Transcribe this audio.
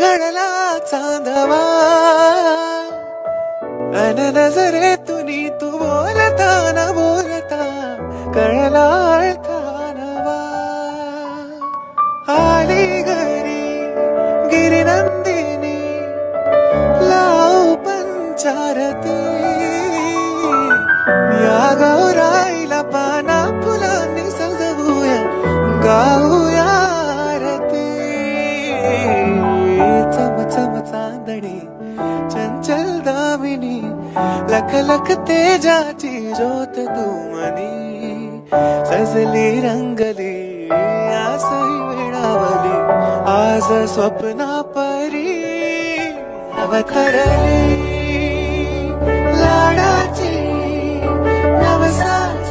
घडला चांदवा अन नजरेतून तू बोलता न बोलता कळला अर्थ नवा आली घरी गिरिनंदिनी लाव पंचारती या गौराईला पाना फुलांनी सजवूया गाऊया आरती चम चम चांदणी चंचल दामिनी लख लख तेजाची ज्योत तू मनी सजली रंगली आसई वेळावली आज स्वप्ना परी अवतरली लाडाची नवसाची